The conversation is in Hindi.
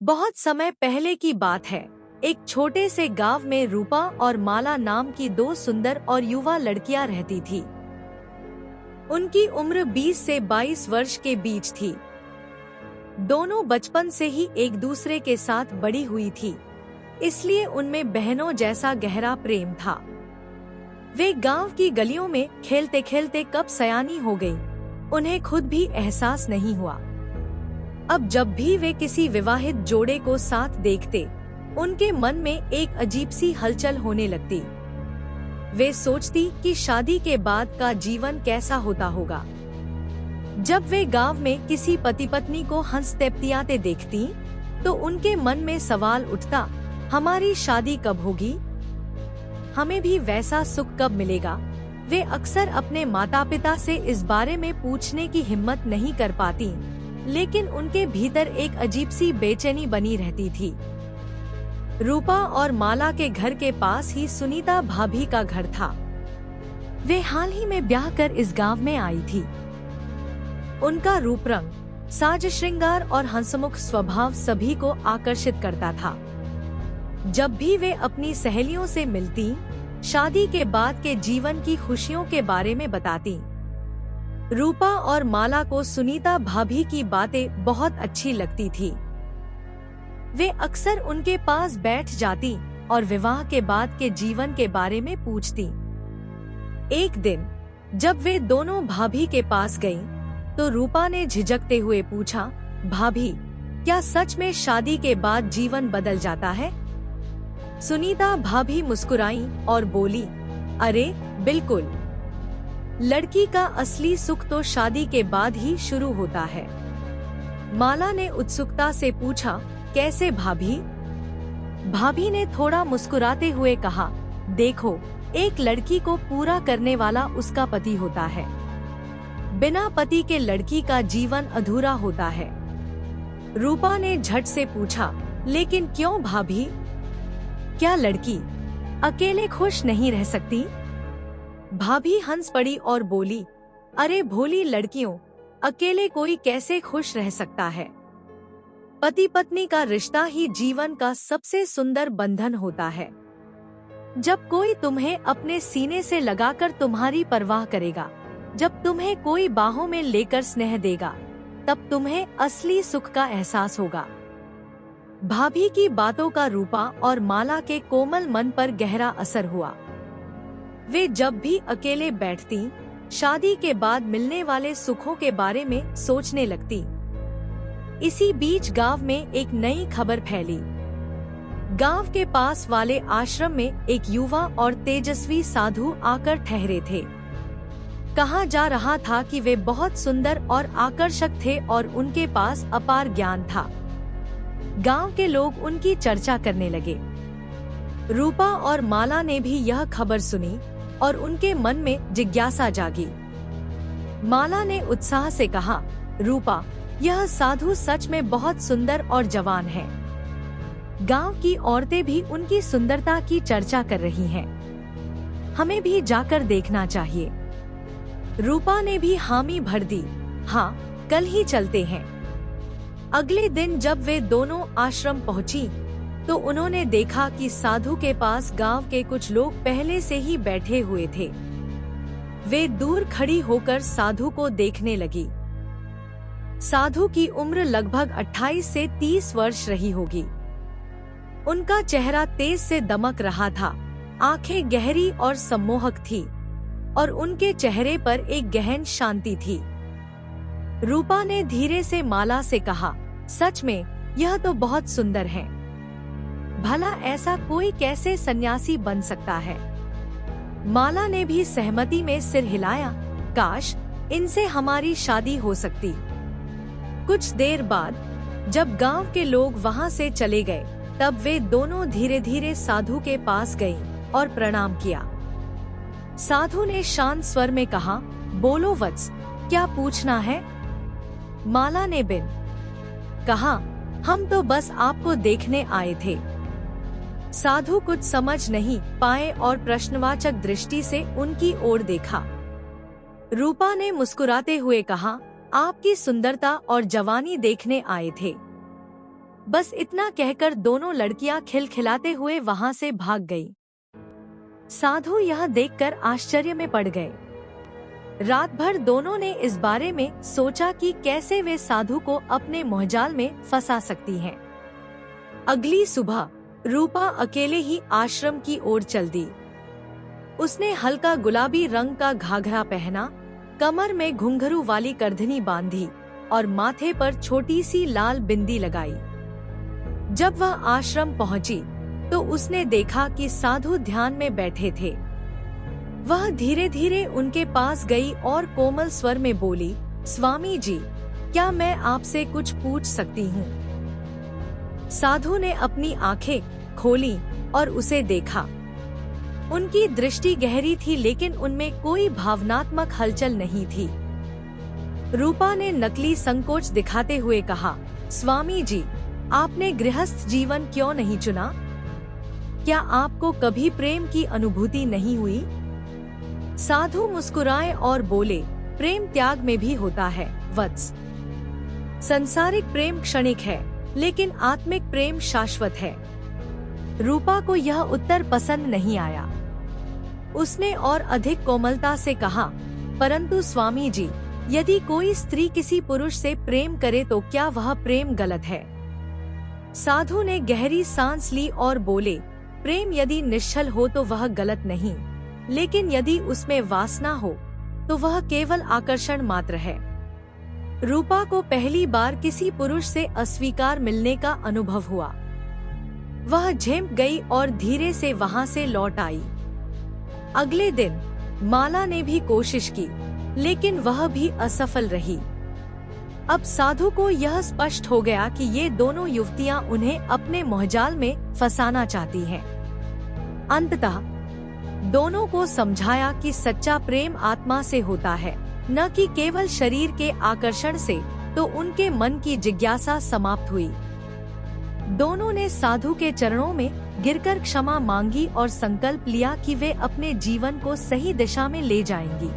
बहुत समय पहले की बात है। एक छोटे से गांव में रूपा और माला नाम की दो सुंदर और युवा लड़कियां रहती थी। उनकी उम्र 20 से 22 वर्ष के बीच थी। दोनों बचपन से ही एक दूसरे के साथ बड़ी हुई थी, इसलिए उनमें बहनों जैसा गहरा प्रेम था। वे गांव की गलियों में खेलते खेलते कब सयानी हो गई, उन्हें खुद भी एहसास नहीं हुआ। अब जब भी वे किसी विवाहित जोड़े को साथ देखते, उनके मन में एक अजीब सी हलचल होने लगती। वे सोचती कि शादी के बाद का जीवन कैसा होता होगा। जब वे गांव में किसी पति पत्नी को हंसते देखती, तो उनके मन में सवाल उठता, हमारी शादी कब होगी? हमें भी वैसा सुख कब मिलेगा? वे अक्सर अपने माता पिता से इस बारे में पूछने की हिम्मत नहीं कर पाती, लेकिन उनके भीतर एक अजीब सी बेचैनी बनी रहती थी। रूपा और माला के घर के पास ही सुनीता भाभी का घर था। वे हाल ही में ब्याह कर इस गांव में आई थी। उनका रूप रंग, साज श्रृंगार और हंसमुख स्वभाव सभी को आकर्षित करता था। जब भी वे अपनी सहेलियों से मिलती, शादी के बाद के जीवन की खुशियों के बारे में बताती। रूपा और माला को सुनीता भाभी की बातें बहुत अच्छी लगती थी। वे अक्सर उनके पास बैठ जाती और विवाह के बाद के जीवन के बारे में पूछती। एक दिन जब वे दोनों भाभी के पास गईं, तो रूपा ने झिझकते हुए पूछा, भाभी, क्या सच में शादी के बाद जीवन बदल जाता है? सुनीता भाभी मुस्कुराई और बोली, अरे बिल्कुल, लड़की का असली सुख तो शादी के बाद ही शुरू होता है। माला ने उत्सुकता से पूछा, कैसे भाभी? भाभी ने थोड़ा मुस्कुराते हुए कहा, देखो, एक लड़की को पूरा करने वाला उसका पति होता है। बिना पति के लड़की का जीवन अधूरा होता है। रूपा ने झट से पूछा, लेकिन क्यों भाभी? क्या लड़की अकेले खुश नहीं रह सकती? भाभी हंस पड़ी और बोली, अरे भोली लड़कियों, अकेले कोई कैसे खुश रह सकता है? पति पत्नी का रिश्ता ही जीवन का सबसे सुंदर बंधन होता है। जब कोई तुम्हें अपने सीने से लगाकर तुम्हारी परवाह करेगा, जब तुम्हें कोई बाहों में लेकर स्नेह देगा, तब तुम्हें असली सुख का एहसास होगा। भाभी की बातों का रूपा और माला के कोमल मन पर गहरा असर हुआ। वे जब भी अकेले बैठती, शादी के बाद मिलने वाले सुखों के बारे में सोचने लगती। इसी बीच गांव में एक नई खबर फैली। गांव के पास वाले आश्रम में एक युवा और तेजस्वी साधु आकर ठहरे थे। कहा जा रहा था कि वे बहुत सुंदर और आकर्षक थे और उनके पास अपार ज्ञान था। गांव के लोग उनकी चर्चा करने लगे। रूपा और माला ने भी यह खबर सुनी और उनके मन में जिज्ञासा जागी। माला ने उत्साह से कहा, रूपा, यह साधु सच में बहुत सुंदर और जवान है। गांव की औरतें भी उनकी सुंदरता की चर्चा कर रही हैं। हमें भी जाकर देखना चाहिए। रूपा ने भी हामी भर दी, हाँ, कल ही चलते हैं। अगले दिन जब वे दोनों आश्रम पहुंची, तो उन्होंने देखा कि साधु के पास गांव के कुछ लोग पहले से ही बैठे हुए थे। वे दूर खड़ी होकर साधु को देखने लगी। साधु की उम्र लगभग 28 से 30 वर्ष रही होगी। उनका चेहरा तेज से दमक रहा था, आंखें गहरी और सम्मोहक थी और उनके चेहरे पर एक गहन शांति थी। रूपा ने धीरे से माला से कहा, सच में यह तो बहुत सुंदर है। भला ऐसा कोई कैसे सन्यासी बन सकता है? माला ने भी सहमति में सिर हिलाया, काश इनसे हमारी शादी हो सकती। कुछ देर बाद जब गांव के लोग वहां से चले गए, तब वे दोनों धीरे धीरे साधु के पास गईं और प्रणाम किया। साधु ने शांत स्वर में कहा, बोलो वत्स, क्या पूछना है? माला ने बिन कहा, हम तो बस आपको देखने आए थे। साधु कुछ समझ नहीं पाए और प्रश्नवाचक दृष्टि से उनकी ओर देखा। रूपा ने मुस्कुराते हुए कहा, आपकी सुंदरता और जवानी देखने आए थे। बस इतना कहकर दोनों लड़कियां खिलखिलाते हुए वहां से भाग गई। साधु यह देखकर आश्चर्य में पड़ गए। रात भर दोनों ने इस बारे में सोचा कि कैसे वे साधु को अपने मोहजाल में फंसा सकती हैं। अगली सुबह रूपा अकेले ही आश्रम की ओर चल दी। उसने हल्का गुलाबी रंग का घाघरा पहना, कमर में घुंघरू वाली करधनी बांधी और माथे पर छोटी सी लाल बिंदी लगाई। जब वह आश्रम पहुंची तो उसने देखा कि साधु ध्यान में बैठे थे। वह धीरे धीरे उनके पास गई और कोमल स्वर में बोली, स्वामी जी, क्या मैं आपसे कुछ पूछ सकती हूँ? साधु ने अपनी आंखें खोली और उसे देखा। उनकी दृष्टि गहरी थी लेकिन उनमें कोई भावनात्मक हलचल नहीं थी। रूपा ने नकली संकोच दिखाते हुए कहा, स्वामी जी, आपने गृहस्थ जीवन क्यों नहीं चुना? क्या आपको कभी प्रेम की अनुभूति नहीं हुई? साधु मुस्कुराए और बोले, प्रेम त्याग में भी होता है वत्स। संसारिक प्रेम क्षणिक है लेकिन आत्मिक प्रेम शाश्वत है। रूपा को यह उत्तर पसंद नहीं आया। उसने और अधिक कोमलता से कहा, परंतु स्वामी जी, यदि कोई स्त्री किसी पुरुष से प्रेम करे तो क्या वह प्रेम गलत है? साधु ने गहरी सांस ली और बोले, प्रेम यदि निश्चल हो तो वह गलत नहीं, लेकिन यदि उसमें वासना हो तो वह केवल आकर्षण मात्र है। रूपा को पहली बार किसी पुरुष से अस्वीकार मिलने का अनुभव हुआ। वह झेंप गई और धीरे से वहां से लौट आई। अगले दिन माला ने भी कोशिश की लेकिन वह भी असफल रही। अब साधु को यह स्पष्ट हो गया कि ये दोनों युवतियां उन्हें अपने मोहजाल में फंसाना चाहती हैं। अंततः दोनों को समझाया कि सच्चा प्रेम आत्मा से होता है, न कि केवल शरीर के आकर्षण से, तो उनके मन की जिज्ञासा समाप्त हुई। दोनों ने साधु के चरणों में गिरकर क्षमा मांगी और संकल्प लिया कि वे अपने जीवन को सही दिशा में ले जाएंगी।